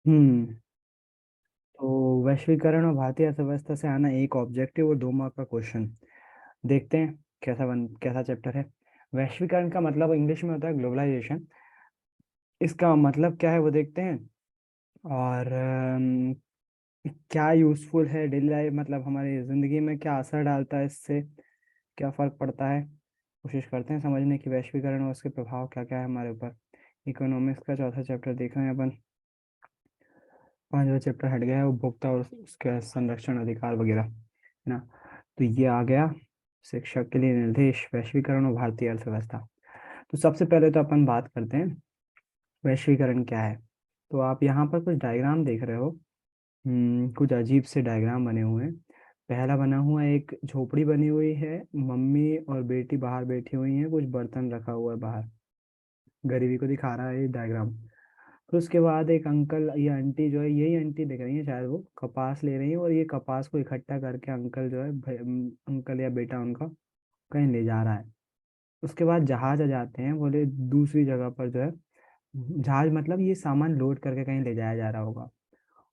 हम्म। तो वैश्वीकरण और भारतीय अर्थव्यवस्था से आना एक ऑब्जेक्टिव और 2 मार्क का क्वेश्चन। देखते हैं कैसा चैप्टर है। वैश्वीकरण का मतलब इंग्लिश में होता है ग्लोबलाइजेशन। इसका मतलब क्या है वो देखते हैं। और क्या यूजफुल है डेली लाइफ, मतलब हमारी जिंदगी में क्या असर डालता है इससे, क्या फर्क पड़ता है। कोशिश करते हैं समझने की वैश्वीकरण और उसके प्रभाव क्या क्या है हमारे ऊपर। इकोनॉमिक्स का चौथा चैप्टर देख रहे हैं अपन। 5वां चैप्टर हट गया है उपभोक्ता और उसके संरक्षण अधिकार वगैरह, है ना। तो ये आ गया शिक्षक के लिए निर्देश, वैश्वीकरण और भारतीय अर्थव्यवस्था। तो सबसे पहले तो अपन बात करते हैं वैश्वीकरण क्या है। तो आप यहाँ पर कुछ डायग्राम देख रहे हो। कुछ अजीब से डायग्राम बने हुए हैं। पहला बना हुआ है, एक झोपड़ी बनी हुई है, मम्मी और बेटी बाहर बैठी हुई हैं, कुछ बर्तन रखा हुआ है बाहर, गरीबी को दिखा रहा है ये डायग्राम। फिर उसके बाद एक अंकल या आंटी जो है, यही आंटी दिख रही है शायद, वो कपास ले रही है और ये कपास को इकट्ठा करके अंकल जो है अंकल या बेटा उनका कहीं ले जा रहा है। उसके बाद जहाज आ जाते हैं, बोले दूसरी जगह पर जो है, जहाज मतलब ये सामान लोड करके कहीं ले जाया जा रहा होगा।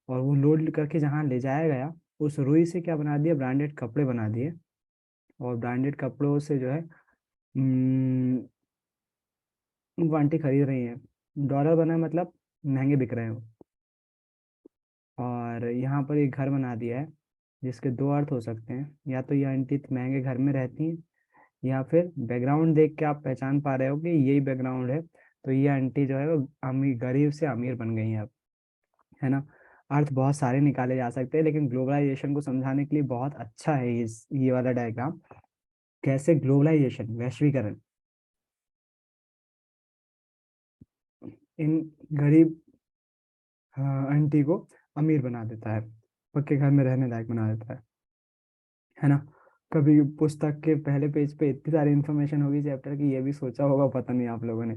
और वो लोड करके जहाँ ले जाया गया, उस रुई से क्या बना दिया, ब्रांडेड कपड़े बना दिए। और ब्रांडेड कपड़ों से जो है वो आंटी खरीद रही हैं। डॉलर बना है, मतलब महंगे बिक रहे हैं वो। और यहाँ पर एक घर बना दिया है जिसके 2 अर्थ हो सकते हैं, या तो ये आंटी महंगे घर में रहती हैं, या फिर बैकग्राउंड देख के आप पहचान पा रहे हो कि यही बैकग्राउंड है। तो ये आंटी जो है वो अमीर, गरीब से अमीर बन गई है अब, है ना। अर्थ बहुत सारे निकाले जा सकते हैं, लेकिन ग्लोबलाइजेशन को समझाने के लिए बहुत अच्छा है ये वाला डायग्राम। कैसे ग्लोबलाइजेशन, वैश्वीकरण, इन गरीब आंटी को अमीर बना देता है, पक्के घर में रहने लायक बना देता है ना। कभी पुस्तक के पहले पेज पे इतनी सारी इन्फॉर्मेशन होगी चैप्टर की, ये भी सोचा होगा पता नहीं आप लोगों ने।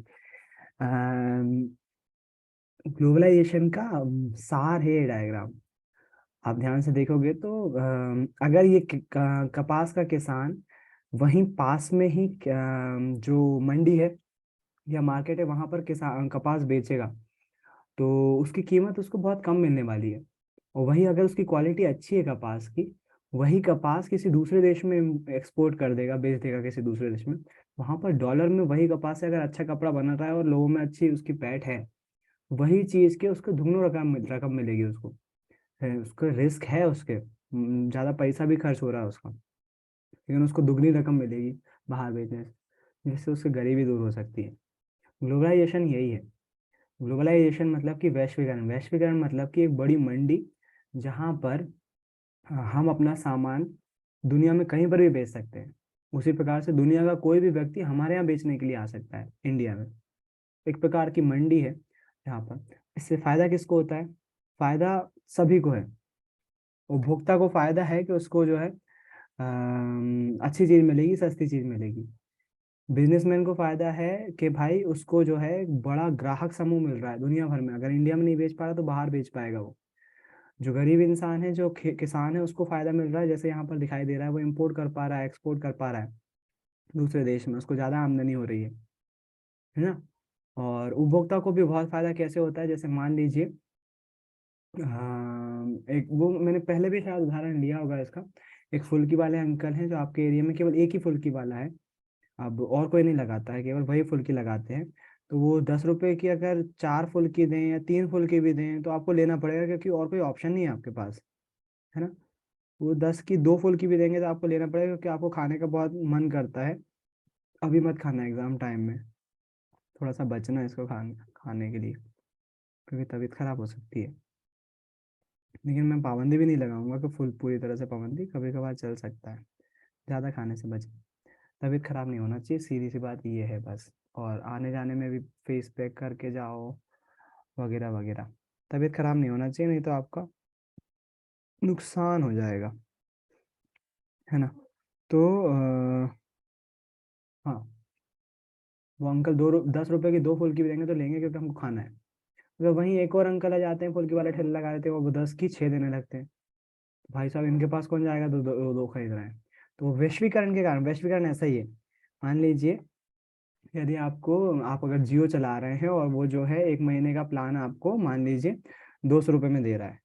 ग्लोबलाइजेशन का सार है ये डायग्राम। आप ध्यान से देखोगे तो अगर ये कपास का किसान वहीं पास में ही जो मंडी है या मार्केट है वहां पर किसान कपास बेचेगा, तो उसकी कीमत उसको बहुत कम मिलने वाली है। और वही अगर उसकी क्वालिटी अच्छी है कपास की, वही कपास किसी दूसरे देश में एक्सपोर्ट कर देगा, बेच देगा किसी दूसरे देश में। वहां पर डॉलर में वही कपास से अगर अच्छा कपड़ा बन रहा है और लोगों में अच्छी उसकी पैठ है, वही चीज के उसको दुगनों रकम रकम मिलेगी उसको। है, उसका रिस्क है, उसके ज्यादा पैसा भी खर्च हो रहा है उसका, लेकिन उसको दुगनी रकम मिलेगी बाहर बेचने से, जिससे उसकी गरीबी दूर हो सकती है। ग्लोबलाइजेशन यही है। ग्लोबलाइजेशन मतलब कि वैश्वीकरण, वैश्वीकरण मतलब कि एक बड़ी मंडी जहाँ पर हम अपना सामान दुनिया में कहीं पर भी बेच सकते हैं। उसी प्रकार से दुनिया का कोई भी व्यक्ति हमारे यहाँ बेचने के लिए आ सकता है इंडिया में। एक प्रकार की मंडी है यहाँ पर। इससे फायदा किसको होता है? फायदा सभी को है। उपभोक्ता को फायदा है कि उसको जो है अच्छी चीज मिलेगी, सस्ती चीज मिलेगी। बिजनेसमैन को फायदा है कि भाई उसको जो है एक बड़ा ग्राहक समूह मिल रहा है दुनिया भर में, अगर इंडिया में नहीं बेच पा रहा तो बाहर बेच पाएगा वो। जो गरीब इंसान है, जो किसान है, उसको फायदा मिल रहा है, जैसे यहाँ पर दिखाई दे रहा है, वो इम्पोर्ट कर पा रहा है, एक्सपोर्ट कर पा रहा है दूसरे देश में, उसको ज्यादा आमदनी हो रही है ना। और उपभोक्ता को भी बहुत फायदा कैसे होता है, जैसे मान लीजिए, हाँ, एक वो मैंने पहले भी शायद उदाहरण लिया होगा इसका। एक फुल्की वाले अंकल हैं जो आपके एरिया में केवल एक ही फुल्की वाला है, अब और कोई नहीं लगाता है, केवल वही फुल्की लगाते हैं। तो वो 10 रुपए की अगर 4 फुल्की दें या 3 फुल्की भी दें तो आपको लेना पड़ेगा, क्योंकि और कोई ऑप्शन नहीं है आपके पास, है ना। वो 10 की 2 फुल्की भी देंगे तो आपको लेना पड़ेगा, क्योंकि आपको खाने का बहुत मन करता है। अभी मत खाना एग्जाम टाइम में, थोड़ा सा बचना है इसको खाने खाने के लिए, क्योंकि तबीयत खराब हो सकती है। लेकिन मैं पाबंदी भी नहीं लगाऊंगा कि फुल पूरी तरह से पाबंदी, कभी कभार चल सकता है। ज़्यादा खाने से बचें। तबीयत खराब नहीं होना चाहिए, सीधी सी बात ये है बस। और आने जाने में भी फेस पैक करके जाओ, वगैरह वगैरह। तबीयत खराब नहीं होना चाहिए, नहीं तो आपका नुकसान हो जाएगा, है ना। तो हाँ, वो अंकल 10 रुपए की 2 फुल्की भी देंगे तो लेंगे, क्योंकि हमको खाना है। अगर वहीं एक और अंकल आ जाते हैं, फुल्की वाले ठेले लगा देते हैं, वो 10 की 6 देने लगते हैं, तो भाई साहब इनके पास कौन जाएगा, तो दो खरीद रहे हैं। तो वैश्वीकरण के कारण, वैश्वीकरण ऐसा ही है। मान लीजिए, यदि आप अगर जियो चला रहे हैं और वो जो है 1 महीने का प्लान आपको मान लीजिए 200 रुपये में दे रहा है।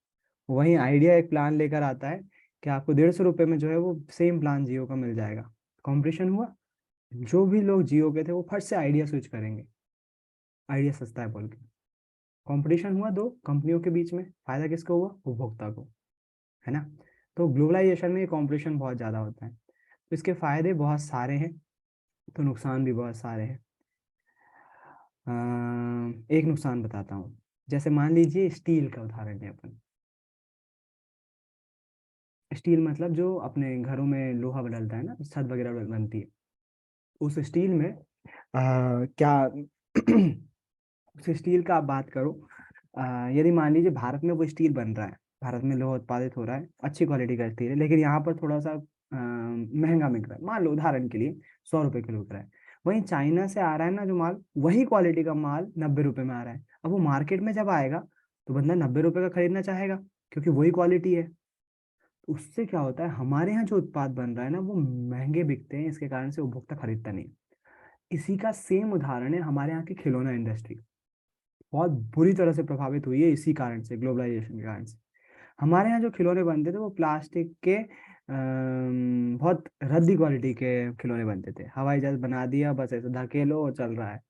वहीं आइडिया एक प्लान लेकर आता है कि आपको 150 रुपये में जो है वो सेम प्लान जियो का मिल जाएगा। कंपटीशन हुआ, जो भी लोग जियो के थे वो फट से आइडिया स्विच करेंगे, आइडिया सस्ता है बोल के। कंपटीशन हुआ दो कंपनियों के बीच में, फायदा किसको हुआ? उपभोक्ता को, है ना। तो ग्लोबलाइजेशन में कंपटीशन बहुत ज़्यादा होता है, तो इसके फायदे बहुत सारे हैं, तो नुकसान भी बहुत सारे हैं। एक नुकसान बताता हूँ, जैसे मान लीजिए स्टील का उदाहरण है अपन। स्टील मतलब जो अपने घरों में लोहा डलता है ना, छत वगैरह बनती है, उस स्टील में क्या उस स्टील का आप बात करो, यदि मान लीजिए भारत में वो स्टील बन रहा है, भारत में लोहा उत्पादित हो रहा है, अच्छी क्वालिटी का स्टील है, लेकिन यहाँ पर थोड़ा सा महंगा मिल रहा है, मान लो उदाहरण के लिए 100 रुपये किलो बिक रहा है। वहीं चाइना से आ रहा है ना जो माल, वही क्वालिटी का माल 90 रुपये में आ रहा है। अब वो मार्केट में जब आएगा तो बंदा 90 रुपये का खरीदना चाहेगा, क्योंकि वही क्वालिटी है। तो उससे क्या होता है, हमारे यहाँ जो उत्पाद बन रहा है ना वो महंगे बिकते हैं, इसके कारण से उपभोक्ता खरीदता नहीं। इसी का सेम उदाहरण है हमारे यहाँ की खिलौना इंडस्ट्री, बहुत बुरी तरह से प्रभावित हुई है इसी कारण से, ग्लोबलाइजेशन के कारण से। हमारे यहाँ जो खिलौने बनते थे वो प्लास्टिक के बहुत रद्दी क्वालिटी के खिलौने बनते थे, हवाई जहाज बना दिया बस ऐसे धकेलो और चल रहा है।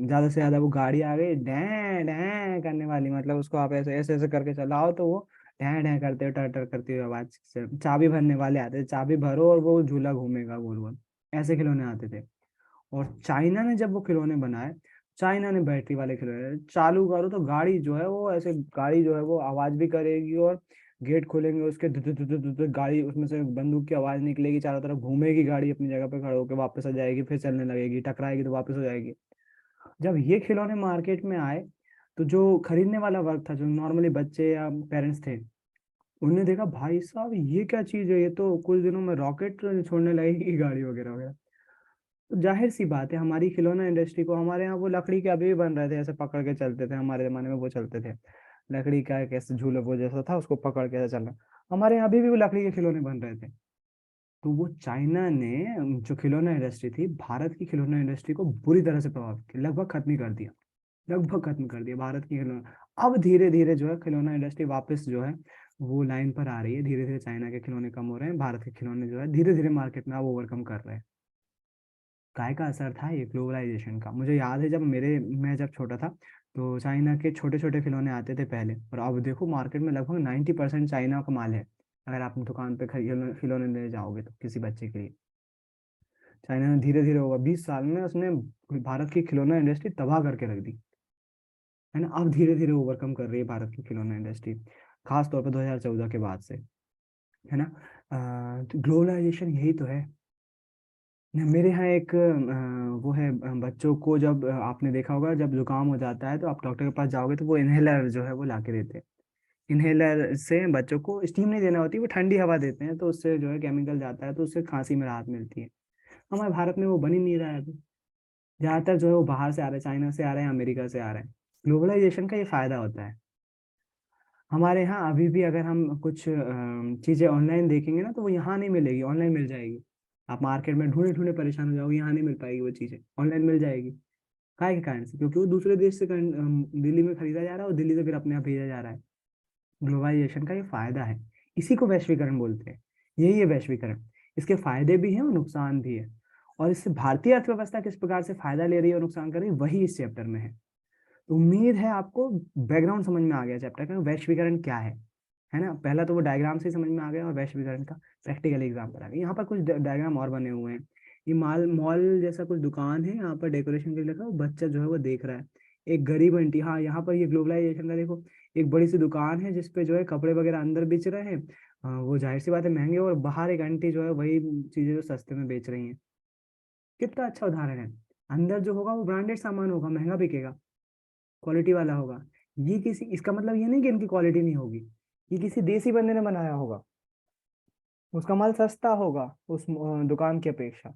ज्यादा से ज्यादा वो गाड़ी आ गई डैं डैं करने वाली, मतलब उसको आप ऐसे ऐसे ऐसे करके चलाओ तो वो डैं डैं करते हुए टर टर करते हुए आवाज से, चाबी भरने वाले आते थे, चाबी भरो और वो झूला घूमेगा गोल गोल, ऐसे खिलौने आते थे। और चाइना ने जब वो खिलौने बनाए, चाइना ने बैटरी वाले खिलौने, चालू करो तो गाड़ी जो है वो ऐसे, गाड़ी जो है वो आवाज भी करेगी, और गेट खोलेंगे उसके धु धु धु धु धु धु, गाड़ी उसमें से बंदूक की आवाज निकलेगी, चारों तरफ घूमेगी गाड़ी, अपनी जगह पे खड़े होकर वापस आ जाएगी, फिर चलने लगेगी, टकराएगी तो वापस हो जाएगी। जब ये खिलौने मार्केट में आए, तो जो खरीदने वाला वर्ग था, जो नॉर्मली बच्चे या पेरेंट्स थे, उन्होंने देखा भाई साहब ये क्या चीज है, ये तो कुछ दिनों में रॉकेट छोड़ने लगेगी गाड़ी वगैरह वगैरह। तो जाहिर सी बात है हमारी खिलौना इंडस्ट्री को, हमारे यहाँ वो लकड़ी के अभी भी बन रहे थे, ऐसे पकड़ के चलते थे, हमारे जमाने में वो चलते थे, लकड़ी का एक ऐसे झूला वो जैसा था, उसको पकड़ के ऐसे चलना। हमारे यहाँ अभी भी वो लकड़ी के खिलौने बन रहे थे। तो वो चाइना ने जो खिलौना इंडस्ट्री थी, भारत की खिलौना इंडस्ट्री को बुरी तरह से प्रभावित किया, लगभग खत्म ही कर दिया, लगभग खत्म कर दिया भारत की खिलौना। अब धीरे धीरे जो है खिलौना इंडस्ट्री वापस जो है वो लाइन पर आ रही है, धीरे धीरे चाइना के खिलौने कम हो रहे हैं, भारत के खिलौने जो है धीरे धीरे मार्केट में अब ओवरकम कर रहे हैं। काय का असर था ये ग्लोबलाइजेशन का, मुझे याद है जब मैं जब छोटा था, तो चाइना के छोटे छोटे खिलौने आते थे पहले, और अब देखो मार्केट में लगभग 90% चाइना का माल है। अगर आप दुकान पे खिलौने ले जाओगे तो किसी बच्चे के लिए, चाइना ने धीरे धीरे होगा 20 साल में उसने भारत की खिलौना इंडस्ट्री तबाह करके रख दी, है ना। अब धीरे धीरे ओवरकम कर रही है भारत की खिलौना इंडस्ट्री, खास तौर पर 2014 के बाद से, है ना। तो ग्लोबलाइजेशन यही तो है। मेरे यहाँ एक वो है, बच्चों को जब आपने देखा होगा जब जुकाम हो जाता है तो आप डॉक्टर के पास जाओगे तो वो इनहेलर जो है वो ला के देते हैं। इनहेलर से बच्चों को स्टीम नहीं देना होती, वो ठंडी हवा देते हैं, तो उससे जो है केमिकल जाता है, तो उससे खांसी में राहत मिलती है। हमारे भारत में वो बन ही नहीं रहा है अभी। ज्यादातर जो है वो बाहर से आ रहा है, चाइना से आ रहा है, अमेरिका से आ रहा है। ग्लोबलाइजेशन का ये फायदा होता है। हमारे यहाँ अभी भी अगर हम कुछ चीजें ऑनलाइन देखेंगे ना तो वो यहाँ नहीं मिलेगी, ऑनलाइन मिल जाएगी। आप मार्केट में ढूंढे ढूंढे परेशान हो जाओगे, यहाँ नहीं मिल पाएगी वो चीजें, ऑनलाइन मिल जाएगी। काय के कारण से? क्योंकि वो दूसरे देश से दिल्ली में खरीदा जा रहा है और दिल्ली से फिर अपने यहाँ भेजा जा रहा है। ग्लोबलाइजेशन का ये फायदा है, इसी को वैश्वीकरण बोलते हैं। यही है वैश्वीकरण, इसके फायदे भी हैं और नुकसान भी है। और इससे भारतीय अर्थव्यवस्था किस प्रकार से फायदा ले रही है और नुकसान कर रही है, वही इस चैप्टर में है। तो उम्मीद है आपको बैकग्राउंड समझ में आ गया चैप्टर का, वैश्वीकरण क्या है ना। पहला तो वो डायग्राम से ही समझ में आ गया, और वैश्वीकरण का प्रैक्टिकल एग्जाम्पल आ गया। यहाँ पर कुछ डायग्राम और बने हुए हैं। ये मॉल मॉल जैसा कुछ दुकान है, यहाँ पर डेकोरेशन के लिए लगा, वो बच्चा जो है वो देख रहा है। एक गरीब आंटी, हाँ यहाँ पर ये ग्लोबलाइजेशन का देखो, एक बड़ी सी दुकान है जिसपे जो है कपड़े वगैरह अंदर बेच रहे हैं। वो जाहिर सी बात है महंगे, और बाहर एक आंटी जो है वही चीजें जो सस्ते में बेच रही हैं। कितना अच्छा उदाहरण है। अंदर जो होगा वो ब्रांडेड सामान होगा, महंगा बिकेगा, क्वालिटी वाला होगा। ये किसी, इसका मतलब ये नहीं कि इनकी क्वालिटी नहीं होगी, ये किसी देसी बंदे ने बनाया होगा, उसका माल सस्ता होगा उस दुकान की अपेक्षा।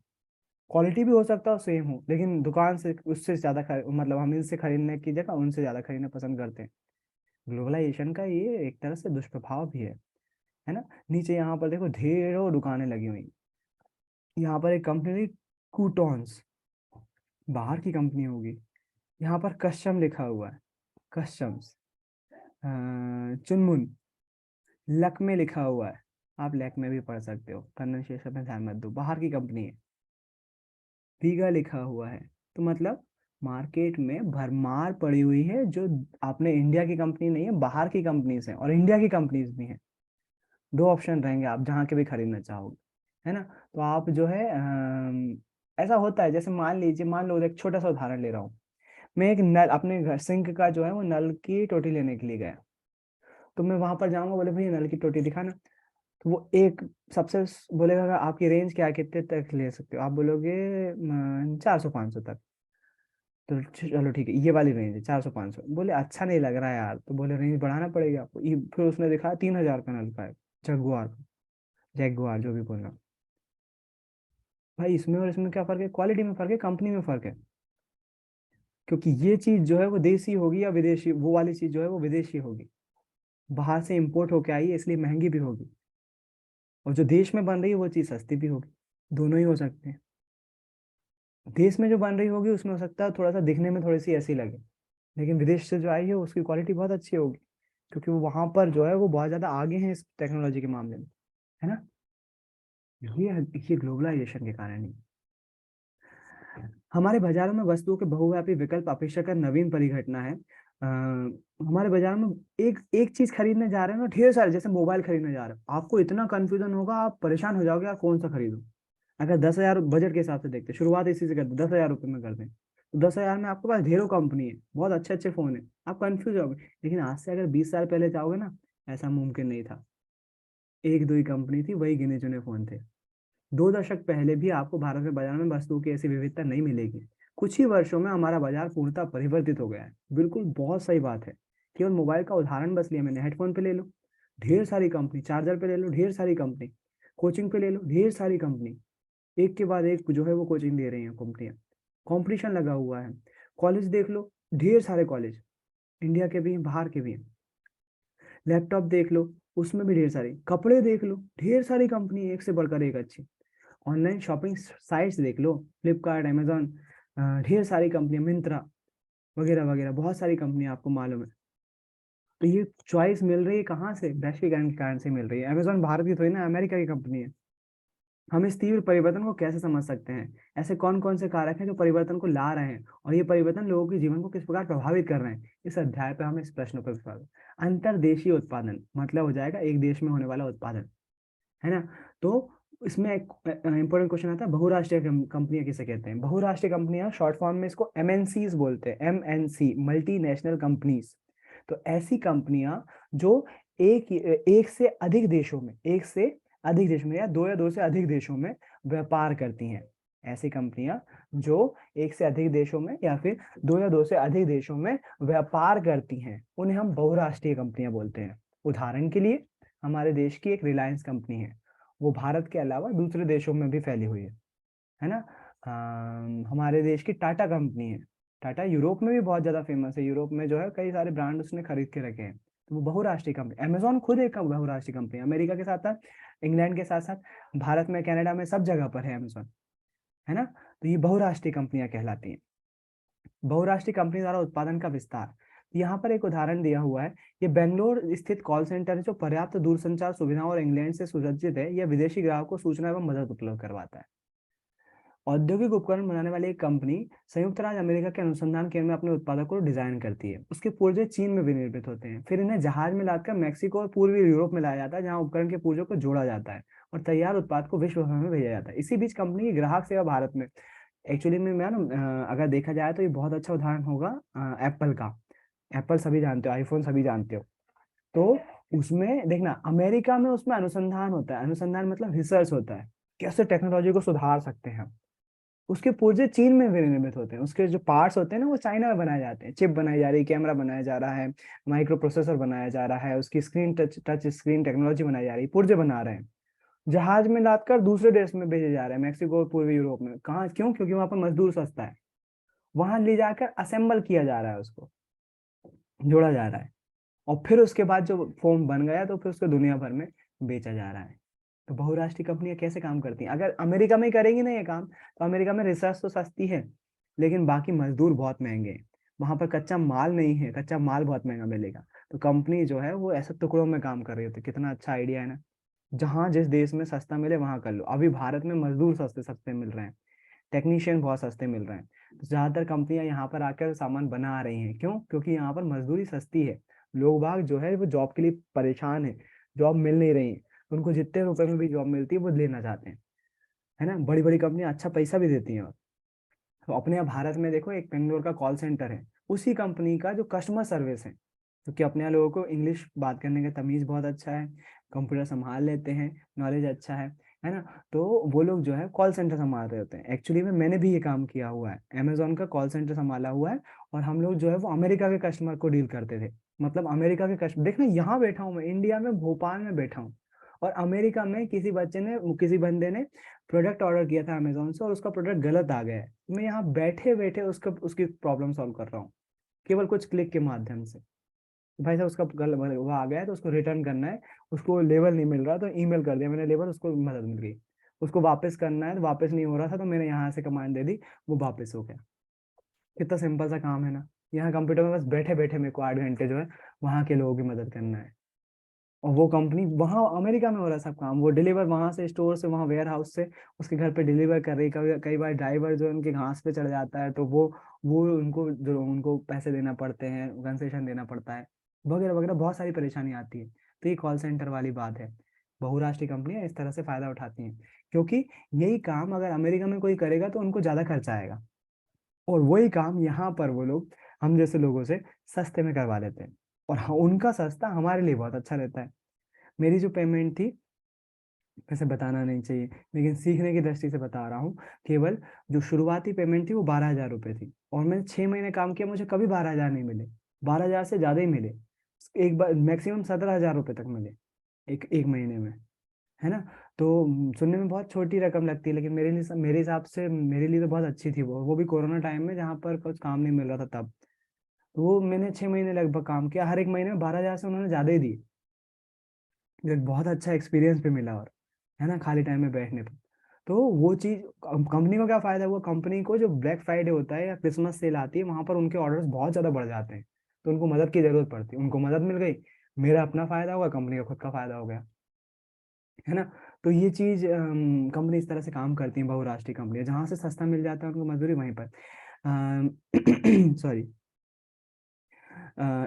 क्वालिटी भी हो सकता है सेम हो, लेकिन दुकान से उससे ज्यादा मतलब हम इनसे खरीदने की जगह उनसे ज्यादा खरीदना पसंद करते हैं। ग्लोबलाइजेशन का ये एक तरह से दुष्प्रभाव भी है ना। नीचे यहाँ पर देखो ढेरों दुकानें लगी हुई, यहाँ पर एक कंपनी कूटॉन्स, बाहर की कंपनी होगी। यहाँ पर कस्टम लिखा हुआ है, कस्टम्स, चुनमुन, लक में लिखा हुआ है, आप लक में भी पढ़ सकते हो, प्रोनाउंसिएशन में ध्यान मत दो, बाहर की कंपनी है। दीघा लिखा हुआ है, तो मतलब मार्केट में भरमार पड़ी हुई है, जो आपने इंडिया की कंपनी नहीं है, बाहर की कंपनीज है, और इंडिया की कंपनीज भी हैं। दो ऑप्शन रहेंगे आप जहाँ के भी खरीदना चाहोगे, है ना। तो आप जो है ऐसा होता है, जैसे मान लीजिए, मान लो एक छोटा सा उदाहरण ले रहा हूँ। मैं एक नल अपने घर सिंक का जो है वो नल की टोटी लेने के लिए गया, तो मैं वहां पर जाऊंगा, बोले भैया नल की टोटी दिखाना। तो वो एक सबसे बोलेगा कि आपकी रेंज क्या है, कितने तक ले सकते हो, आप बोलोगे 400-500 तक। तो चलो ठीक है, ये वाली रेंज है 400-500, बोले अच्छा नहीं लग रहा है यार, तो बोले रेंज बढ़ाना पड़ेगा आपको। फिर उसने दिखाया 3,000 का नल का है, जगुआर का, जैगुआर जो भी बोलना। भाई इसमें और इसमें क्या फर्क है, क्वालिटी में फर्क है, कंपनी में फर्क है। क्योंकि ये चीज जो है वो देसी होगी या विदेशी, वो वाली चीज जो है वो विदेशी होगी, बाहर से इंपोर्ट होके आई है, इसलिए महंगी भी होगी। और जो देश में बन रही है वो चीज सस्ती भी होगी, दोनों ही हो सकते हैं। देश में जो बन रही होगी उसमें हो सकता है थोड़ा सा दिखने में थोड़ी सी ऐसी लगे, लेकिन विदेश से जो आई है उसकी क्वालिटी बहुत अच्छी होगी, क्योंकि वो वहां पर जो है वो बहुत ज्यादा आगे हैं इस टेक्नोलॉजी के मामले में, है ना। ये ग्लोबलाइजेशन के कारण ही हमारे बाजारों में वस्तुओं के बहुव्यापी विकल्प अपेक्षाकृत नवीन परिघटना है। हमारे बाजार में एक एक चीज खरीदने जा रहे हैं ना, ढेर सारे, जैसे मोबाइल खरीदने जा रहे हो, आपको इतना कंफ्यूजन होगा, आप परेशान हो जाओगे यार कौन सा खरीदूं। अगर 10,000 बजट के हिसाब से देखते, शुरुआत इसी से करते, 10,000 रुपये में करते हैं, तो 10,000 में आपके पास ढेरों कंपनी है, बहुत अच्छे अच्छे फोन है, आप कंफ्यूज हो गए। लेकिन आज से अगर 20 साल पहले जाओगे ना, ऐसा मुमकिन नहीं था, एक दो ही कंपनी थी, वही गिने चुने फोन थे। 2 दशक पहले भी आपको भारत में बाजार में वस्तुओं की ऐसी विविधता नहीं मिलेगी। कुछ ही वर्षों में हमारा बाजार पूर्णतः परिवर्तित हो गया है, बिल्कुल बहुत सही बात है। केवल मोबाइल का उदाहरण बस लिया मैंने, हेडफोन पे ले लो, ढेर सारी कंपनी, चार्जर पे ले लो, ढेर सारी कंपनी, कोचिंग पे ले लो, ढेर सारी कंपनी, एक के बाद एक जो है वो कोचिंग दे रही हैं कंपनियां, कंपटीशन लगा हुआ है। कॉलेज देख लो, ढेर सारे कॉलेज, इंडिया के भी हैं, बाहर के भी हैं। लैपटॉप देख लो, उसमें भी ढेर सारी, कपड़े देख लो, ढेर सारी कंपनी, एक से बढ़कर एक अच्छी। ऑनलाइन शॉपिंग साइट्स देख लो, फ्लिपकार्ट, अमेजोन, ढेर सारी कंपनियां, मिंत्रा वगैरह वगैरह, बहुत सारी कंपनियां आपको मालूम है। तो ये चॉइस मिल रही है कहाँ से, वैश्वीकरण के कारण से मिल रही है। अमेजोन भारत की थोड़ी ना, अमेरिका की कंपनी है। हम इस तीव्र परिवर्तन को कैसे समझ सकते हैं, ऐसे कौन कौन से कारक हैं जो परिवर्तन को ला रहे हैं, और ये परिवर्तन लोगों के जीवन को किस प्रकार प्रभावित कर रहे हैं, इस अध्याय पर हम इस प्रश्न पर विचार। अंतर्देशीय उत्पादन मतलब हो जाएगा एक देश में होने वाला उत्पादन, है ना। तो इसमें एक इंपॉर्टेंट क्वेश्चन आता है, बहुराष्ट्रीय कंपनियां किसे कहते हैं। बहुराष्ट्रीय कंपनियां शॉर्ट फॉर्म में इसको एमएनसीज बोलते हैं, एमएनसी, मल्टी नेशनल कंपनीज। तो ऐसी कंपनियां जो एक एक से अधिक देशों में, एक से अधिक देशों में या दो से अधिक देशों में व्यापार करती हैं। ऐसी कंपनियां जो एक से अधिक देशों में या फिर दो से अधिक देशों में व्यापार करती हैं, उन्हें हम बहुराष्ट्रीय कंपनियां बोलते हैं। उदाहरण के लिए हमारे देश की एक रिलायंस कंपनी है, वो भारत के अलावा दूसरे देशों में भी फैली हुई है ना। हमारे देश की टाटा कंपनी है, टाटा यूरोप में भी बहुत ज्यादा फेमस है, यूरोप में जो है कई सारे ब्रांड उसने खरीद के रखे हैं, तो वो बहुराष्ट्रीय कंपनी। अमेजोन खुद एक बहुराष्ट्रीय कंपनी है, अमेरिका के साथ साथ, इंग्लैंड के साथ साथ, भारत में, कनाडा में, सब जगह पर है अमेजोन, है ना। तो ये बहुराष्ट्रीय कंपनियां कहलाती हैं। बहुराष्ट्रीय कंपनी द्वारा उत्पादन का विस्तार, यहाँ पर एक उदाहरण दिया हुआ है। ये बेंगलोर स्थित कॉल सेंटर है जो पर्याप्त दूरसंचार सुविधाओं और इंग्लैंड से सुसज्जित है। यह विदेशी ग्राहकों को सूचना एवं मदद उपलब्ध करवाता है। औद्योगिक उपकरण बनाने वाली एक कंपनी संयुक्त राज्य अमेरिका के अनुसंधान केंद्र में अपने उत्पादों को डिजाइन करती है। उसके पुर्जे चीन में विनिर्मित होते हैं, फिर इन्हें जहाज में लाकर मैक्सिको और पूर्वी यूरोप में लाया जाता है, जहां उपकरण के पुर्जों को जोड़ा जाता है और तैयार उत्पाद को विश्व भर में भेजा जाता है। इसी बीच कंपनी की ग्राहक सेवा भारत में, एक्चुअली में मैम अगर देखा जाए तो ये बहुत अच्छा उदाहरण होगा एप्पल का। एप्पल सभी जानते हो, आईफोन सभी जानते हो। तो उसमें देखना, अमेरिका में उसमें अनुसंधान होता है, अनुसंधान मतलब रिसर्च होता है, कैसे टेक्नोलॉजी को सुधार सकते हैं। उसके पुर्जे चीन में विनिर्मित होते हैं, उसके जो पार्ट्स होते हैं ना वो चाइना में बनाए जाते हैं, चिप बनाई जा रही है, कैमरा बनाया जा रहा है, माइक्रो प्रोसेसर बनाया जा रहा है, उसकी स्क्रीन टच स्क्रीन टेक्नोलॉजी बनाई जा रही है, पुर्जे बना रहे हैं, जहाज में लादकर दूसरे देश में भेजे जा रहे हैं, मैक्सिको और पूर्वी यूरोप में। कहाँ, क्यों? क्योंकि वहां पर मजदूर सस्ता है, वहां ले जाकर असेंबल किया जा रहा है, उसको जोड़ा जा रहा है, और फिर उसके बाद जो फॉर्म बन गया तो फिर उसको दुनिया भर में बेचा जा रहा है। तो बहुराष्ट्रीय कंपनियां कैसे काम करती हैं, अगर अमेरिका में ही करेंगी ना ये काम, तो अमेरिका में रिसर्च तो सस्ती है, लेकिन बाकी मजदूर बहुत महंगे हैं, वहां पर कच्चा माल नहीं है, कच्चा माल बहुत महंगा मिलेगा। तो कंपनी जो है वो ऐसे टुकड़ों में काम कर रही होती है। कितना अच्छा आइडिया है ना। जहाँ जिस देश में सस्ता मिले वहां कर लो। अभी भारत में मजदूर सस्ते सस्ते मिल रहे हैं, टेक्नीशियन बहुत सस्ते मिल रहे हैं। तो ज्यादातर कंपनियां यहाँ पर आकर सामान बना रही हैं। क्यों? क्योंकि यहाँ पर मजदूरी सस्ती है। लोग बाग जो है वो जॉब के लिए परेशान है, जॉब मिल नहीं रही है। उनको जितने रुपए में भी जॉब मिलती है वो लेना चाहते हैं, है ना। बड़ी बड़ी कंपनियां अच्छा पैसा भी देती हैं। तो अपने यहाँ भारत में देखो, एक बेंगलोर का कॉल सेंटर है, उसी कंपनी का जो कस्टमर सर्विस है, क्योंकि अपने यहाँ लोगों को इंग्लिश बात करने का तमीज बहुत अच्छा है, कंप्यूटर संभाल लेते हैं, नॉलेज अच्छा है ना। तो वो लोग जो है कॉल सेंटर संभाल रहे होते हैं। एक्चुअली में मैंने भी ये काम किया हुआ है, अमेजोन का कॉल सेंटर संभाला हुआ है। और हम लोग जो है वो अमेरिका के कस्टमर को डील करते थे। मतलब अमेरिका के कस्टमर, देखना यहाँ बैठा हूँ मैं, इंडिया में भोपाल में बैठा हूँ, और अमेरिका में किसी बच्चे ने, किसी बंदे ने प्रोडक्ट ऑर्डर किया था अमेजोन से, और उसका प्रोडक्ट गलत आ गया है। मैं यहाँ बैठे बैठे उसकी प्रॉब्लम सॉल्व कर रहा हूँ, केवल कुछ क्लिक के माध्यम से। भाई साहब उसका वो आ गया है तो उसको रिटर्न करना है। उसको लेबल नहीं मिल रहा तो ईमेल कर दिया मैंने लेबल, उसको मदद मिल गई। उसको वापस करना है तो वापस नहीं हो रहा था, तो मैंने यहाँ से कमांड दे दी, वो वापस हो गया। कितना सिंपल सा काम है ना। यहाँ कंप्यूटर में बस बैठे बैठे मेरे को 8 घंटे जो है वहाँ के लोगों की मदद करना है। और वो कंपनी वहाँ अमेरिका में हो रहा है सब काम, वो डिलीवर वहां से, स्टोर से, वहाँ वेयर हाउस से उसके घर पे डिलीवर कर रही है। कभी कई बार ड्राइवर जो है उनके घास पे चढ़ जाता है, तो वो उनको जो उनको पैसे देना पड़ते हैं, कंसेशन देना पड़ता है, वगैरह वगैरह बहुत सारी परेशानी आती है। तो ये कॉल सेंटर वाली बात है। बहुराष्ट्रीय कंपनियां इस तरह से फायदा उठाती हैं, क्योंकि यही काम अगर अमेरिका में कोई करेगा तो उनको ज्यादा खर्चा आएगा, और वही काम यहाँ पर वो लोग हम जैसे लोगों से सस्ते में करवा लेते हैं। और उनका सस्ता हमारे लिए बहुत अच्छा रहता है। मेरी जो पेमेंट थी, वैसे बताना नहीं चाहिए लेकिन सीखने की दृष्टि से बता रहा हूँ, केवल जो शुरुआती पेमेंट थी वो 12,000 रुपये थी, और मैंने 6 महीने काम किया, मुझे कभी 12,000 नहीं मिले, 12,000 से ज्यादा ही मिले। एक बार मैक्सिमम 17,000 रुपये तक मिले एक एक महीने में, है ना। तो सुनने में बहुत छोटी रकम लगती है, लेकिन मेरे हिसाब से मेरे लिए तो बहुत अच्छी थी। वो भी कोरोना टाइम में जहाँ पर कुछ काम नहीं मिल रहा था तब। तो वो मैंने 6 महीने लगभग काम किया, हर एक महीने में 12,000 से उन्होंने ज्यादा ही दी। एक बहुत अच्छा एक्सपीरियंस भी मिला, और है ना, खाली टाइम में बैठने पर। तो वो चीज कंपनी को क्या फायदा हुआ, कंपनी को जो ब्लैक फ्राइडे होता है या क्रिसमस सेल आती है, वहां पर उनके ऑर्डर्स बहुत ज्यादा बढ़ जाते हैं, तो उनको मदद की जरूरत पड़ती है, उनको मदद मिल गई, मेरा अपना फायदा हुआ, कंपनी का खुद का फायदा हो गया, है ना। तो ये चीज कंपनी इस तरह से काम करती है, बहुराष्ट्रीय कंपनी जहां से सस्ता मिल जाता है उनको मजदूरी वहीं पर। सॉरी।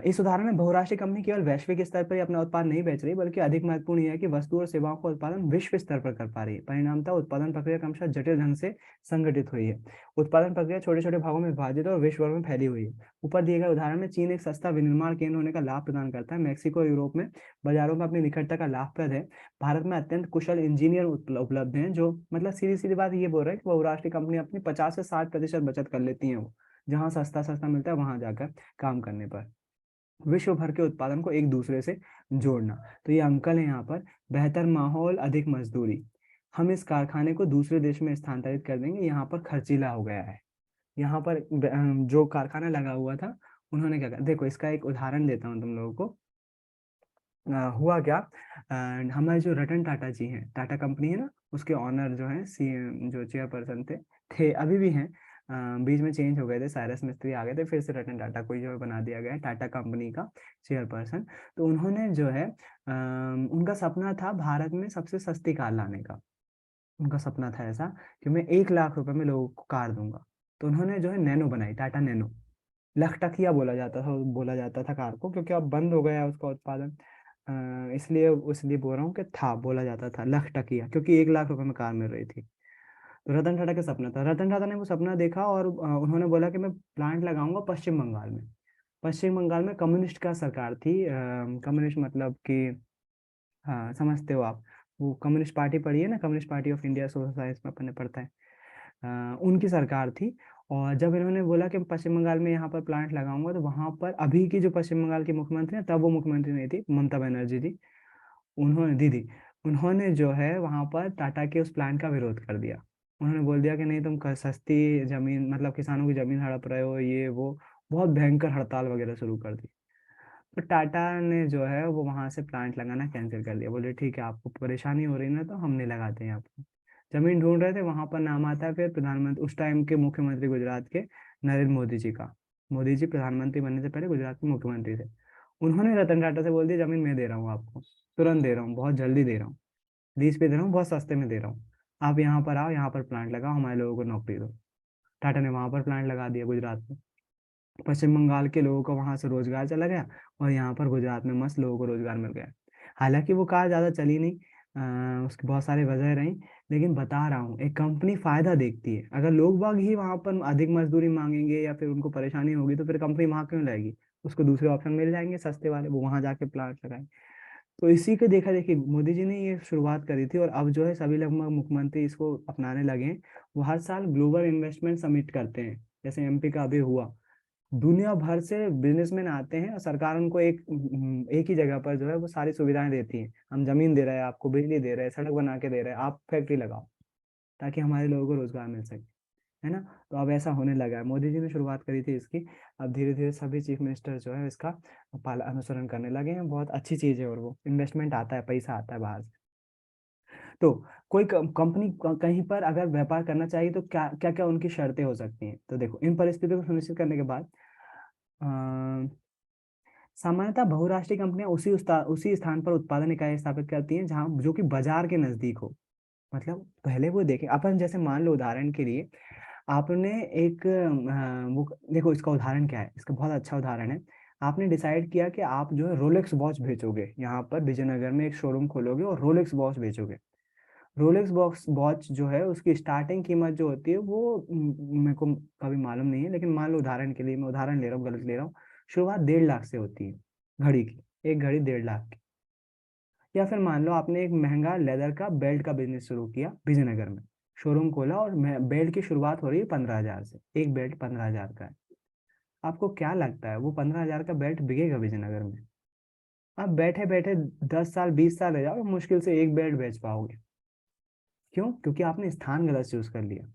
इस उदाहरण में बहुराष्ट्रीय कंपनी केवल वैश्विक स्तर पर ही अपना उत्पाद नहीं बेच रही, बल्कि अधिक महत्वपूर्ण यह है कि वस्तु और सेवाओं का उत्पादन विश्व स्तर पर कर पा रही है। परिणामतः उत्पादन प्रक्रिया क्रमशः जटिल ढंग से संगठित हुई है। उत्पादन प्रक्रिया छोटे छोटे भागों में विभाजित और विश्व भर में फैली हुई है। ऊपर दिए गए उदाहरण में चीन एक सस्ता विनिर्माण केंद्र होने का लाभ प्रदान करता है। मैक्सिको और यूरोप में बाजारों में अपनी निकटता का लाभप्रद है। भारत में अत्यंत कुशल इंजीनियर उपलब्ध हैं, जो मतलब सीधी सीधी बात ये बोल रहे हैं कि बहुराष्ट्रीय कंपनी अपनी 50 से 60% बचत कर लेती है, वो जहाँ सस्ता सस्ता मिलता है वहां जाकर काम करने पर। विश्व भर के उत्पादन को एक दूसरे से जोड़ना। तो ये अंकल है यहाँ पर, बेहतर माहौल, अधिक मजदूरी, हम इस कारखाने को दूसरे देश में स्थानांतरित कर देंगे, यहाँ पर खर्चीला हो गया है। यहाँ पर जो कारखाना लगा हुआ था, उन्होंने क्या कहा, देखो इसका एक उदाहरण देता हूँ तुम लोगों को। हुआ क्या, हमारे जो रतन टाटा जी हैं, टाटा कंपनी है ना, उसके ऑनर जो हैं, सी जो चेयरपर्सन थे अभी भी हैं। बीच में चेंज हो गए थे, साइरस मिस्त्री आ गए थे, फिर से रतन टाटा को जो है बना दिया गया है टाटा कंपनी का चेयरपर्सन। तो उन्होंने जो है उनका सपना था भारत में सबसे सस्ती कार लाने का। उनका सपना था ऐसा कि मैं 1 लाख रुपए में लोगों को कार दूंगा। तो उन्होंने जो है नैनो बनाई, टाटा नैनो। लखटकिया बोला जाता था कार को, क्योंकि अब बंद हो गया है उसका उत्पादन। इसलिए बोल रहा हूँ कि था बोला जाता था लखटकिया, क्योंकि 1 लाख रुपए में कार मिल रही थी। तो रतन टाटा का सपना था, रतन टाटा ने वो सपना देखा, और उन्होंने बोला कि मैं प्लांट लगाऊंगा पश्चिम बंगाल में। पश्चिम बंगाल में कम्युनिस्ट का सरकार थी। कम्युनिस्ट मतलब कि, हाँ समझते हो आप, वो कम्युनिस्ट पार्टी पढ़ी है ना, communist party of India, social science में अपन ने पढ़ता है। उनकी सरकार थी। और जब इन्होंने बोला कि पश्चिम बंगाल में यहाँ पर प्लांट लगाऊंगा, तो वहां पर अभी की जो पश्चिम बंगाल की मुख्यमंत्री है, तब वो मुख्यमंत्री नहीं थी, ममता बनर्जी थी, उन्होंने दीदी, उन्होंने जो है वहां पर टाटा के उस प्लान का विरोध कर दिया। उन्होंने बोल दिया कि नहीं, तुम सस्ती जमीन, मतलब किसानों की जमीन हड़प रहे हो, ये वो, बहुत भयंकर हड़ताल वगैरह शुरू कर दी। तो टाटा ने जो है वो वहां से प्लांट लगाना कैंसिल कर दिया, बोले ठीक है, आपको परेशानी हो रही है ना, तो हम नहीं लगाते हैं आपको। जमीन ढूंढ रहे थे, वहां पर नाम आता है फिर प्रधानमंत्री, उस टाइम के मुख्यमंत्री गुजरात के, नरेंद्र मोदी जी का। मोदी जी प्रधानमंत्री बनने से पहले गुजरात के मुख्यमंत्री थे। उन्होंने रतन टाटा से बोल दिया जमीन मैं दे रहा हूँ आपको, तुरंत दे रहा हूँ, बहुत जल्दी दे रहा हूँ, लीज पे दे रहा हूँ, बहुत सस्ते में दे रहा हूँ, आप यहाँ पर आओ, यहाँ पर प्लांट लगाओ, हमारे लोगों को नौकरी दो। टाटा ने वहां पर प्लांट लगा दिया गुजरात में। पश्चिम बंगाल के लोगों को वहां से रोजगार चला गया, और यहाँ पर गुजरात में मस्त लोगों को रोजगार मिल गया। हालांकि वो कार ज्यादा चली नहीं, उसकी बहुत सारी वजह रही, लेकिन बता रहा हूँ एक कंपनी फायदा देखती है। अगर लोग बाग ही वहां पर अधिक मजदूरी मांगेंगे या फिर उनको परेशानी होगी, तो फिर कंपनी वहां क्यों लाएगी? उसको दूसरे ऑप्शन मिल जाएंगे सस्ते वाले, वो वहां जाके प्लांट लगाए। तो इसी के देखा देखी मोदी जी ने ये शुरुआत करी थी, और अब जो है सभी लगभग मुख्यमंत्री इसको अपनाने लगे हैं। वो हर साल ग्लोबल इन्वेस्टमेंट समिट करते हैं, जैसे एमपी का अभी हुआ। दुनिया भर से बिजनेसमैन आते हैं, और सरकार उनको एक ही जगह पर जो है वो सारी सुविधाएं देती है। हम जमीन दे रहे हैं आपको, बिजली दे रहे हैं, सड़क बना के दे रहे हैं, आप फैक्ट्री लगाओ, ताकि हमारे लोगों को रोजगार मिल सके, है ना। तो अब ऐसा होने लगा है, मोदी जी ने शुरुआत करी थी इसकी। अब धीरे धीरे सभी चीफ मिनिस्टर जो है इसका पालन अनुसरण करने लगे हैं। बहुत अच्छी चीज है, और वो इन्वेस्टमेंट आता है, पैसा आता है बाहर से। तो कोई कंपनी कहीं पर अगर व्यापार करना चाहिए, तो क्या क्या क्या उनकी शर्तें हो सकती हैं? तो देखो, इन परिस्थितियों को सुनिश्चित करने के बाद सामान्यतः बहुराष्ट्रीय कंपनियां उसी स्थान पर उत्पादन इकाई स्थापित करती हैं जहां जो कि बाजार के नजदीक हो। मतलब पहले वो देखें, अपन जैसे मान लो उदाहरण के लिए, आपने एक वो देखो, इसका उदाहरण क्या है, इसका बहुत अच्छा उदाहरण है। आपने डिसाइड किया कि आप जो है रोलेक्स वॉच बेचोगे, यहाँ पर विजयनगर में एक शोरूम खोलोगे और रोलेक्स वॉच बेचोगे। रोलेक्स बॉक्स वॉच जो है उसकी स्टार्टिंग कीमत जो होती है वो मेरे को कभी मालूम नहीं है, लेकिन मान लो उदाहरण के लिए, मैं उदाहरण ले रहा हूँ, गलत ले रहा हूँ। शुरुआत 1.5 लाख से होती है घड़ी की, एक घड़ी 1.5 लाख की। या फिर मान लो आपने एक महंगा लेदर का बेल्ट का बिजनेस शुरू किया विजयनगर में, शोरूम खोला, और बेल्ट की शुरुआत हो रही है 15,000 से, एक बेल्ट 15,000 का है। आपको क्या लगता है वो 15,000 का बेल्ट बिकेगा विजयनगर में? आप बैठे बैठे 10 साल 20 साल रह जाओ, मुश्किल से एक बेल्ट बेच पाओगे। क्यों? क्योंकि आपने स्थान गलत चूज कर लिया।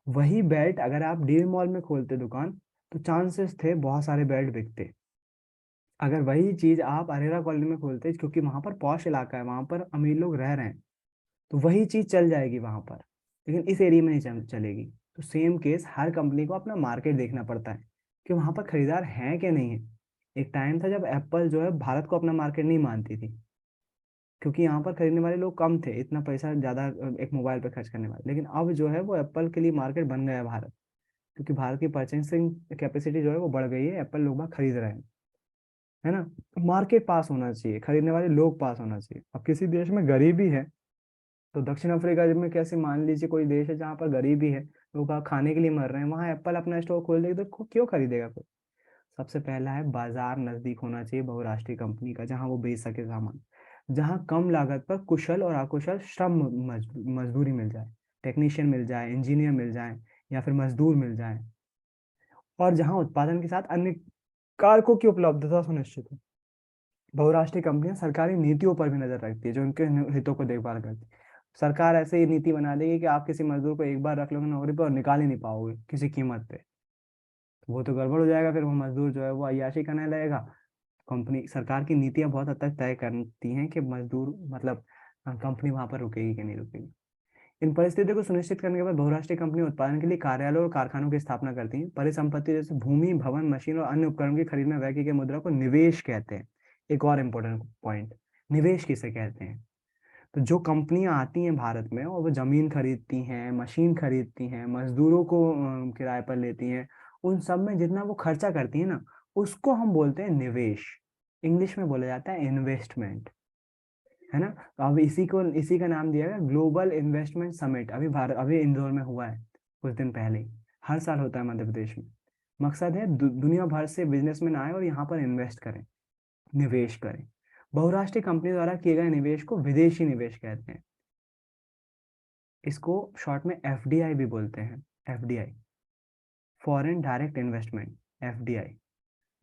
वही बेल्ट अगर आप डील मॉल में खोलते दुकान, तो चांसेस थे बहुत सारे बेल्ट बिकते। अगर वही चीज आप अरेरा कॉलोनी में खोलते, क्योंकि वहां पर पॉश इलाका है, वहां पर अमीर लोग रह रहे हैं, तो वही चीज चल जाएगी वहां पर, लेकिन इस एरिया में नहीं चलेगी। तो सेम केस, हर कंपनी को अपना मार्केट देखना पड़ता है कि वहां पर खरीदार हैं कि नहीं है। एक टाइम था जब एप्पल जो है भारत को अपना मार्केट नहीं मानती थी, क्योंकि यहाँ पर खरीदने वाले लोग कम थे, इतना पैसा ज्यादा एक मोबाइल पे खर्च करने वाले। लेकिन अब जो है वो एप्पल के लिए मार्केट बन गया है भारत, क्योंकि भारत की परचेसिंग कैपेसिटी जो है वो बढ़ गई है, एप्पल लोग बाग खरीद रहे हैं, है ना। मार्केट पास होना चाहिए, खरीदने वाले लोग पास होना चाहिए। अब किसी देश में गरीबी है, तो दक्षिण अफ्रीका में कैसे, मान लीजिए कोई देश है जहाँ पर गरीबी है, लोग खाने के लिए मर रहे हैं, वहां एप्पल अपना स्टोर खोल देगी तो क्यों खरीदेगा कोई? सबसे पहला है, बाजार नजदीक होना चाहिए बहुराष्ट्रीय कंपनी का, जहां वो बेच सके सामान, जहां कम लागत पर कुशल और अकुशल श्रम मजदूरी मिल जाए, टेक्नीशियन मिल जाए, इंजीनियर मिल जाए, या फिर मजदूर मिल जाए, और जहां उत्पादन के साथ अन्य कारकों की उपलब्धता सुनिश्चित हो। बहुराष्ट्रीय कंपनियां सरकारी नीतियों पर भी नजर रखती है, जो उनके हितों को देखभाल करती है। सरकार ऐसे ही नीति बना देगी कि आप किसी मजदूर को एक बार रख लोगे नौकरी पर और निकाल ही नहीं पाओगे किसी कीमत पे, तो वो तो गड़बड़ हो जाएगा, फिर वो मजदूर जो है वो अय्याशी करने लगेगा। कंपनी, सरकार की नीतियां बहुत हद तक तय करती हैं कि मजदूर मतलब कंपनी वहां पर रुकेगी कि नहीं रुकेगी। इन परिस्थितियों को सुनिश्चित करने के बाद बहुराष्ट्रीय कंपनी उत्पादन के लिए कार्यालयों और कारखानों की स्थापना करती हैं। परिसंपत्ति जैसे भूमि, भवन, मशीन और अन्य उपकरण की खरीद में व्यय की गई मुद्रा को निवेश कहते हैं। एक और इम्पोर्टेंट पॉइंट, निवेश किसे कहते हैं? तो जो कंपनियां आती हैं भारत में और वो जमीन खरीदती हैं, मशीन खरीदती हैं, मजदूरों को किराए पर लेती हैं, उन सब में जितना वो खर्चा करती है ना, उसको हम बोलते हैं निवेश। इंग्लिश में बोला जाता है इन्वेस्टमेंट, है ना। तो अब इसी का नाम दिया गया ग्लोबल इन्वेस्टमेंट समिट। अभी इंदौर में हुआ है कुछ दिन पहले ही। हर साल होता है मध्य प्रदेश में। मकसद है दुनिया भर से बिजनेसमैन आए और यहाँ पर इन्वेस्ट करें, निवेश करें। बहुराष्ट्रीय कंपनी द्वारा किए गए निवेश को विदेशी निवेश कहते हैं। इसको शॉर्ट में एफडीआई भी बोलते हैं। FDI, foreign direct investment, FDI.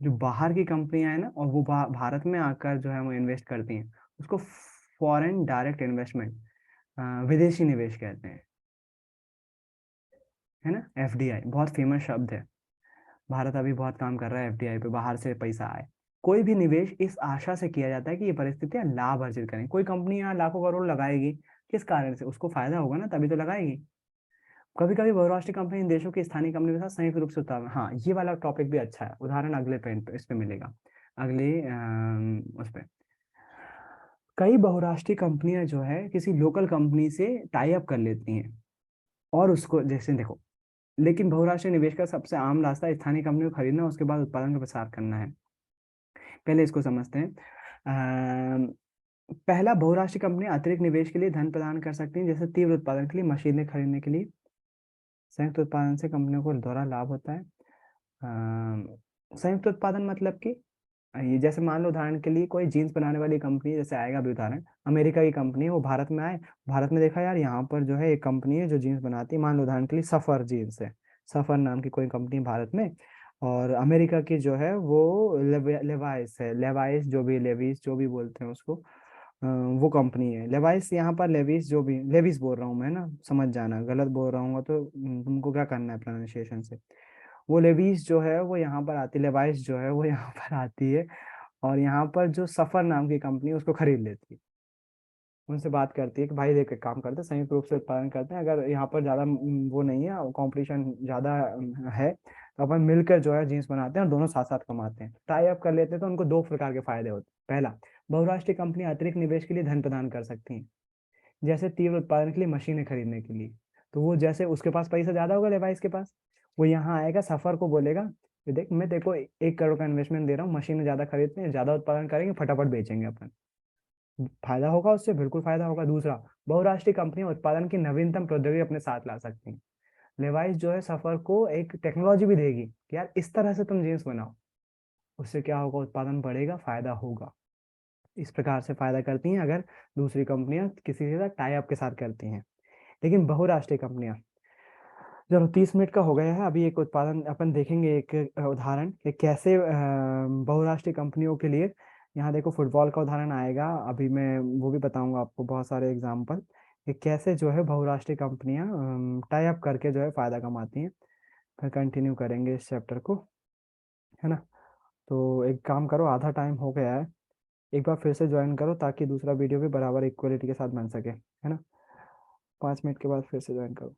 जो बाहर की कंपनियां हैं ना, और वो भारत में आकर जो है वो इन्वेस्ट करती हैं, उसको फॉरेन डायरेक्ट इन्वेस्टमेंट, विदेशी निवेश कहते हैं, है ना। एफडीआई बहुत फेमस शब्द है। भारत अभी बहुत काम कर रहा है एफडीआई पे, बाहर से पैसा आए। कोई भी निवेश इस आशा से किया जाता है कि ये परिस्थितियां लाभ अर्जित करें। कोई कंपनी यहाँ लाखों करोड़ लगाएगी, किस कारण से? उसको फायदा होगा ना, तभी तो लगाएगी। कभी कभी बहुराष्ट्रीय कंपनी इन देशों की स्थानीय कंपनी के साथ संयुक्त रूप से उतार, हाँ ये वाला टॉपिक भी अच्छा है, उदाहरण अगले पेन पे इस पे मिलेगा। अगले उस पे कई बहुराष्ट्रीय कंपनियां जो है किसी लोकल कंपनी से टाई अप कर लेती हैं, और उसको जैसे देखो, लेकिन बहुराष्ट्रीय निवेश का सबसे आम रास्ता स्थानीय कंपनी को खरीदना, उसके बाद उत्पादन का प्रसार करना है। पहले इसको समझते हैं। पहला, बहुराष्ट्रीय कंपनी अतिरिक्त निवेश के लिए धन प्रदान कर सकती हैं, जैसे तीव्र उत्पादन के लिए मशीनें खरीदने के लिए। संयुक्त उत्पादन से कंपनियों को दोहरा लाभ होता है। संयुक्त उत्पादन मतलब कि ये जैसे मान लो उदाहरण के लिए कोई जीन्स बनाने वाली कंपनी, जैसे आएगा अभी उदाहरण, अमेरिका की कंपनी है, वो भारत में आए, भारत में देखा यार यहाँ पर जो है एक कंपनी है जो जीन्स बनाती है, मान लो उदाहरण के लिए सफर जीन्स है, सफर नाम की कोई कंपनी भारत में, और अमेरिका की जो है वो लेवाइस है, लेवाइस जो भी, लेविस जो भी बोलते हैं उसको, वो कंपनी है लेवाइस। यहाँ पर लेविस जो भी, लेविस बोल रहा हूँ मैं ना, समझ जाना, गलत बोल रहा हूँ तो तुमको क्या करना है प्रोनाउंसिएशन से। वो लेविस जो है वो यहाँ पर आती है, लेवाइस जो है वो यहाँ पर आती है, और यहाँ पर जो सफर नाम की कंपनी है उसको खरीद लेती है, उनसे बात करती है कि भाई देख, एक काम करते हैं, संयुक्त रूप से उत्पादन करते हैं, अगर यहाँ पर ज्यादा वो नहीं है, कंपटीशन ज्यादा है, तो अपन मिलकर जो है जीन्स बनाते हैं और दोनों साथ साथ कमाते हैं, टाई अप कर लेते हैं, तो उनको दो प्रकार के फायदे होते हैं। पहला, बहुराष्ट्रीय कंपनी अतिरिक्त निवेश के लिए धन प्रदान कर सकती हैं, जैसे तीव्र उत्पादन के लिए मशीनें खरीदने के लिए। तो वो जैसे उसके पास पैसा ज्यादा होगा लेवाइस के पास, वो यहाँ आएगा, सफर को बोलेगा कि देख मैं देखो 1 करोड़ का इन्वेस्टमेंट दे रहा हूँ, मशीनें ज्यादा खरीदते हैं, ज्यादा उत्पादन करेंगे, फटाफट बेचेंगे अपन, फायदा होगा उससे, बिल्कुल फायदा होगा। दूसरा, बहुराष्ट्रीय कंपनियां उत्पादन की नवीनतम प्रौद्योगिकी अपने साथ ला सकती हैं। लेवाइस जो है सफर को एक टेक्नोलॉजी भी देगी कि यार इस तरह से तुम जींस बनाओ, उससे क्या होगा, उत्पादन बढ़ेगा, फायदा होगा। इस प्रकार से फायदा करती हैं अगर दूसरी कंपनियां किसी के साथ टाई अप के साथ करती हैं। लेकिन बहुराष्ट्रीय कंपनियां, चलो 30 मिनट का हो गया है, अभी एक उत्पादन अपन देखेंगे, एक उदाहरण कि कैसे बहुराष्ट्रीय कंपनियों के लिए, यहाँ देखो फुटबॉल का उदाहरण आएगा, अभी मैं वो भी बताऊंगा आपको बहुत सारे एग्जाम्पल, कि कैसे जो है बहुराष्ट्रीय कंपनियां टाई अप करके जो है फायदा कमाती हैं। फिर कंटिन्यू करेंगे इस चैप्टर को, है ना। तो एक काम करो, आधा टाइम हो गया है, एक बार फिर से ज्वाइन करो ताकि दूसरा वीडियो भी बराबर इक्वलिटी के साथ बन सके, है ना। 5 मिनट के बाद फिर से ज्वाइन करो।